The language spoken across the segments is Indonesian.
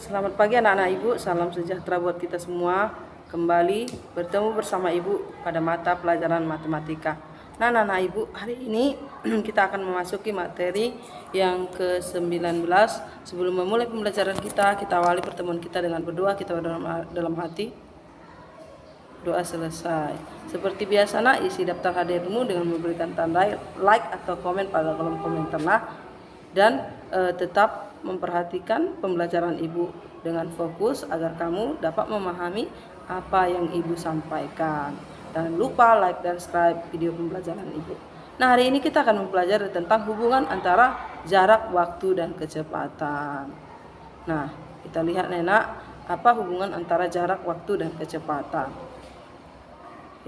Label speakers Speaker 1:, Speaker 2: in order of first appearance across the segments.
Speaker 1: Selamat pagi anak-anak Ibu, salam sejahtera buat kita semua. Kembali bertemu bersama Ibu pada mata pelajaran matematika. Nah anak-anak Ibu, hari ini kita akan memasuki materi yang ke-19. Sebelum memulai pembelajaran kita awali pertemuan kita dengan berdoa. Kita dalam hati. Doa selesai. Seperti biasa nak, isi daftar hadirmu dengan memberikan tanda like atau komen pada kolom komentar nak. Dan tetap memperhatikan pembelajaran Ibu dengan fokus agar kamu dapat memahami apa yang Ibu sampaikan. Dan lupa like dan subscribe video pembelajaran Ibu. Nah, hari ini kita akan mempelajari tentang hubungan antara jarak, waktu, dan kecepatan. Nah, kita lihat Nenak, apa hubungan antara jarak, waktu, dan kecepatan.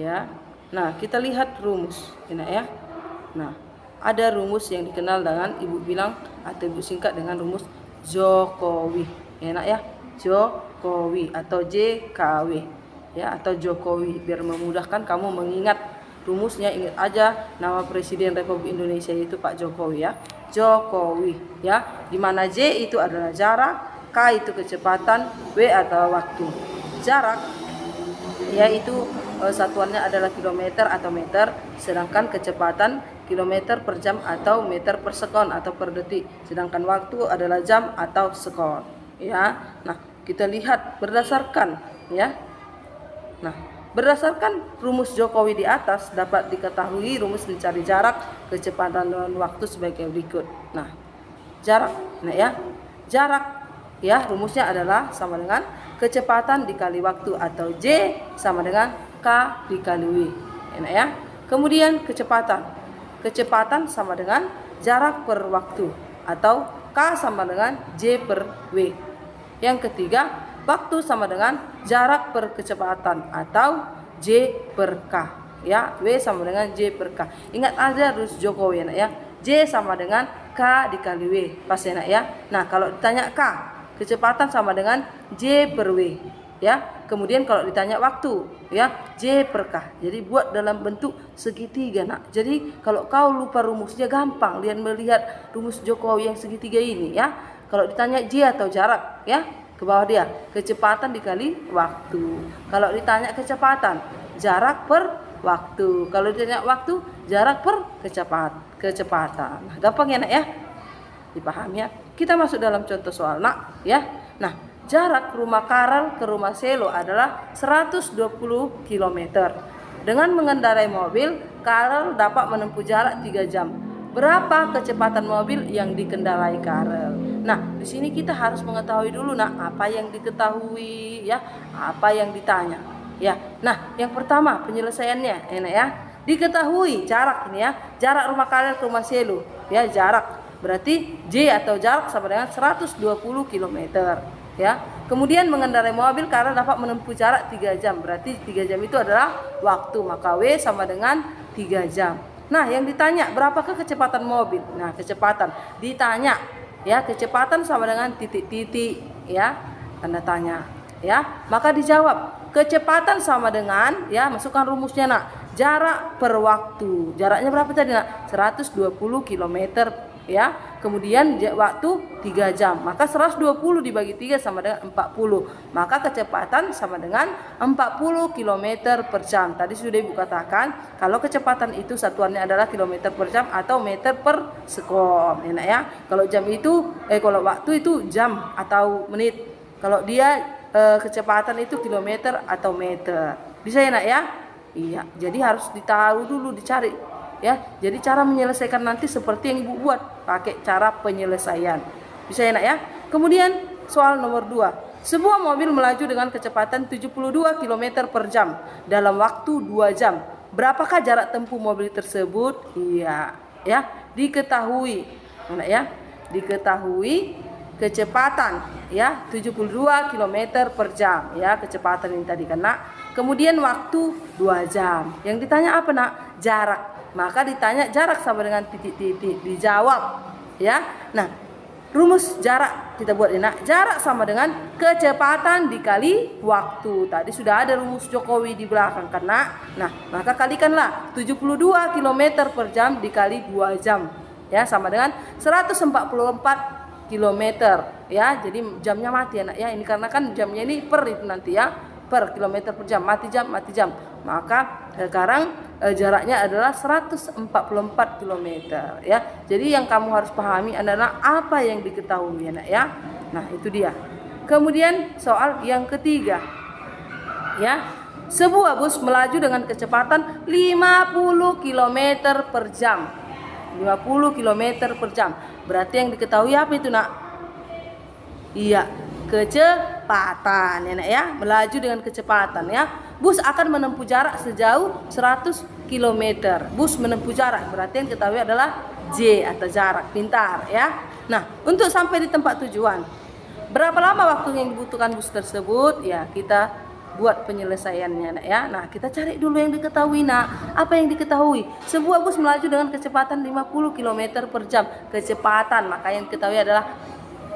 Speaker 1: Ya. Nah, kita lihat rumus, Nenak ya. Nah, ada rumus yang dikenal dengan Ibu bilang atau Ibu singkat dengan rumus Jokowi. Enak ya, Jokowi atau JKW ya, atau Jokowi, biar memudahkan kamu mengingat rumusnya. Ingat aja nama Presiden Republik Indonesia itu Pak Jokowi ya, Jokowi ya, dimana J itu adalah jarak, K itu kecepatan, W atau waktu. Jarak yaitu satuannya adalah kilometer atau meter, sedangkan kecepatan kilometer per jam atau meter per sekon atau per detik, sedangkan waktu adalah jam atau sekon ya. Nah, kita lihat berdasarkan ya. Nah, berdasarkan rumus Jokowi di atas dapat diketahui rumus mencari jarak, kecepatan, dan waktu sebagai berikut. Nah, jarak, nah ya, jarak ya rumusnya adalah sama dengan kecepatan dikali waktu atau J sama dengan K dikali W. Enak ya. Kemudian kecepatan sama dengan jarak per waktu atau K sama dengan J per W. Yang ketiga, waktu sama dengan jarak per kecepatan atau J per K ya. W sama dengan J per K. Ingat aja rumus Jokowi enak ya. J sama dengan K dikali W. Pas enak ya. Nah, kalau ditanya K, kecepatan sama dengan J per W ya. Kemudian kalau ditanya waktu ya, J per K. Jadi buat dalam bentuk segitiga nak. Jadi kalau kau lupa rumusnya gampang melihat rumus Jokowi yang segitiga ini ya. Kalau ditanya J atau jarak ya, ke bawah dia kecepatan dikali waktu. Kalau ditanya kecepatan, jarak per waktu. Kalau ditanya waktu, jarak per kecepatan. Nah, gampang ya nak ya, dipahami ya. Kita masuk dalam contoh soal nak ya. Nah, jarak rumah Karel ke rumah Selo adalah 120 km. Dengan mengendarai mobil, Karel dapat menempuh jarak 3 jam. Berapa kecepatan mobil yang dikendarai Karel? Nah, di sini kita harus mengetahui dulu nak, apa yang diketahui ya, apa yang ditanya. Ya. Nah, yang pertama penyelesaiannya, enak ya. Diketahui jarak ini ya, jarak rumah Karel ke rumah Selo ya, jarak. Berarti J atau jarak sama dengan 120 km ya. Kemudian mengendarai mobil karena dapat menempuh jarak 3 jam. Berarti 3 jam itu adalah waktu, maka W sama dengan 3 jam. Nah, yang ditanya berapakah kecepatan mobil? Nah, kecepatan ditanya ya, kecepatan sama dengan titik-titik ya, tanda tanya ya. Maka dijawab kecepatan sama dengan ya, masukkan rumusnya nak, jarak per waktu. Jaraknya berapa tadi nak? 120 km ya. Kemudian waktu 3 jam. Maka 120 dibagi 3 sama dengan 40. Maka kecepatan sama dengan 40 km per jam. Tadi sudah Ibu katakan kalau kecepatan itu satuannya adalah kilometer per jam atau meter per sekon. Enak ya. Kalau jam itu kalau waktu itu jam atau menit. Kalau dia kecepatan itu kilometer atau meter. Bisa ya nak ya? Iya. Jadi harus ditahu dulu, dicari. Ya, jadi cara menyelesaikan nanti seperti yang Ibu buat, pakai cara penyelesaian. Bisa enak ya? Kemudian soal nomor 2. Sebuah mobil melaju dengan kecepatan 72 km per jam dalam waktu 2 jam. Berapakah jarak tempuh mobil tersebut? Iya, ya, diketahui. Enak ya? Diketahui kecepatan ya, 72 km per jam ya, kecepatan ini tadi kena. Kemudian waktu 2 jam. Yang ditanya apa nak? Jarak. Maka ditanya jarak sama dengan titik-titik, dijawab ya. Nah, rumus jarak kita buat ini. Jarak sama dengan kecepatan dikali waktu. Tadi sudah ada rumus Jokowi di belakang kena. Nah, maka kalikanlah 72 km per jam dikali 2 jam ya, sama dengan 144 kilometer ya. Jadi jamnya mati anak ya. Ini karena kan jamnya ini per itu nanti ya, per kilometer per jam, mati jam, mati jam. Maka sekarang jaraknya adalah 144 kilometer ya. Jadi yang kamu harus pahami adalah apa yang diketahui anak ya. Nah, itu dia. Kemudian soal yang ketiga ya, sebuah bus melaju dengan kecepatan 50 km per jam. 50 km per jam. Berarti yang diketahui apa itu nak? Iya, kecepatan ya nak ya. Melaju dengan kecepatan ya. Bus akan menempuh jarak sejauh 100 km. Bus menempuh jarak, berarti yang diketahui adalah J atau jarak. Pintar ya. Nah, untuk sampai di tempat tujuan, berapa lama waktu yang dibutuhkan bus tersebut? Ya, kita buat penyelesaiannya nak ya. Nah, kita cari dulu yang diketahui nak. Apa yang diketahui? Sebuah bus melaju dengan kecepatan 50 km per jam. Kecepatan, maka yang diketahui adalah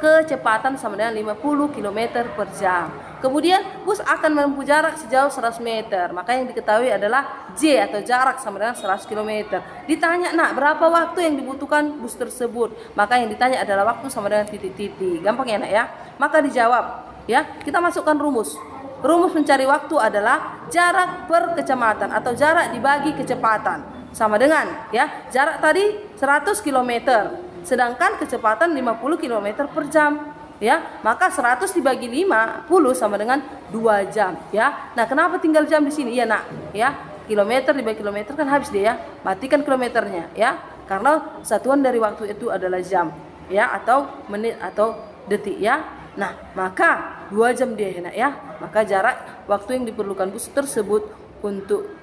Speaker 1: kecepatan sama dengan 50 km per jam. Kemudian bus akan menempuh jarak sejauh 100 meter. Maka yang diketahui adalah J atau jarak sama dengan 100 km. Ditanya nak, berapa waktu yang dibutuhkan bus tersebut? Maka yang ditanya adalah waktu sama dengan titik-titik. Gampang ya nak ya. Maka dijawab ya. Kita masukkan rumus. Rumus mencari waktu adalah jarak per kecepatan atau jarak dibagi kecepatan. Sama dengan ya, jarak tadi 100 km. Sedangkan kecepatan 50 km per jam ya, maka 100 dibagi 50 sama dengan 2 jam ya. Nah, kenapa tinggal jam di sini ya nak ya? Kilometer dibagi kilometer kan habis dia ya, matikan kilometernya ya, karena satuan dari waktu itu adalah jam ya, atau menit atau detik ya. Nah, maka 2 jam dia ya nak ya. Maka jarak waktu yang diperlukan bus tersebut untuk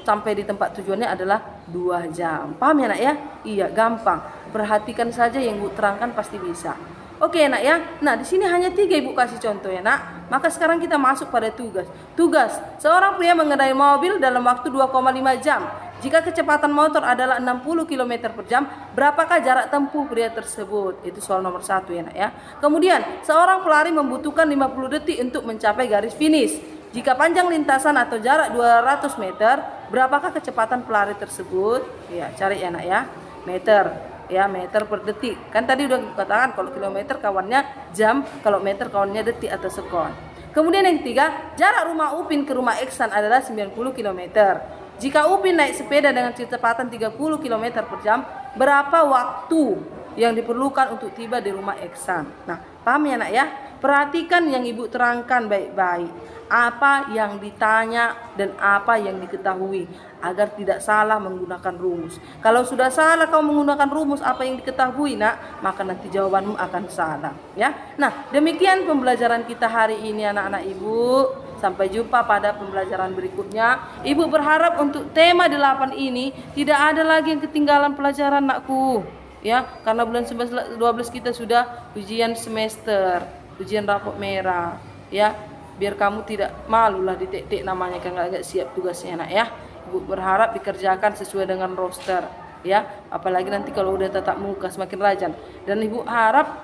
Speaker 1: sampai di tempat tujuannya adalah 2 jam. Paham ya nak ya? Iya, gampang. Perhatikan saja yang Ibu terangkan pasti bisa. Oke nak ya. Nah, di sini hanya 3 Ibu kasih contoh ya nak. Maka sekarang kita masuk pada tugas. Tugas, seorang pria mengendarai mobil dalam waktu 2,5 jam. Jika kecepatan motor adalah 60 km per jam, berapakah jarak tempuh pria tersebut? Itu soal nomor 1 ya nak ya. Kemudian, seorang pelari membutuhkan 50 detik untuk mencapai garis finish. Jika panjang lintasan atau jarak 200 meter, berapakah kecepatan pelari tersebut? Ya, cari ya nak ya. Meter, ya meter per detik. Kan tadi udah dikatakan kalau kilometer kawannya jam, kalau meter kawannya detik atau sekon. Kemudian yang ketiga, jarak rumah Upin ke rumah Iksan adalah 90 km. Jika Upin naik sepeda dengan kecepatan 30 km per jam, berapa waktu yang diperlukan untuk tiba di rumah Iksan? Nah, paham ya nak ya? Perhatikan yang Ibu terangkan baik-baik. Apa yang ditanya dan apa yang diketahui agar tidak salah menggunakan rumus. Kalau sudah salah kau menggunakan rumus apa yang diketahui nak, maka nanti jawabanmu akan salah ya. Nah, demikian pembelajaran kita hari ini anak-anak Ibu. Sampai jumpa pada pembelajaran berikutnya. Ibu berharap untuk tema 8 ini tidak ada lagi yang ketinggalan pelajaran nakku ya, karena bulan 11 12 kita sudah ujian semester, ujian rapot merah ya. Biar kamu tidak malu lah di tek-tek namanya kan agak siap tugasnya nak ya. Ibu berharap dikerjakan sesuai dengan roster ya. Apalagi nanti kalau udah tatap muka semakin rajin. Dan Ibu harap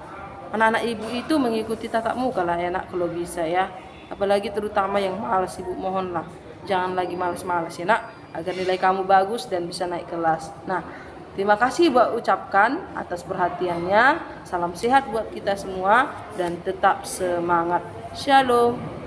Speaker 1: anak-anak Ibu itu mengikuti tatap muka lah ya nak kalau bisa ya. Apalagi terutama yang malas, Ibu mohonlah jangan lagi malas-malas ya nak, agar nilai kamu bagus dan bisa naik kelas. Nah, terima kasih buat ucapkan atas perhatiannya. Salam sehat buat kita semua dan tetap semangat. Shalom.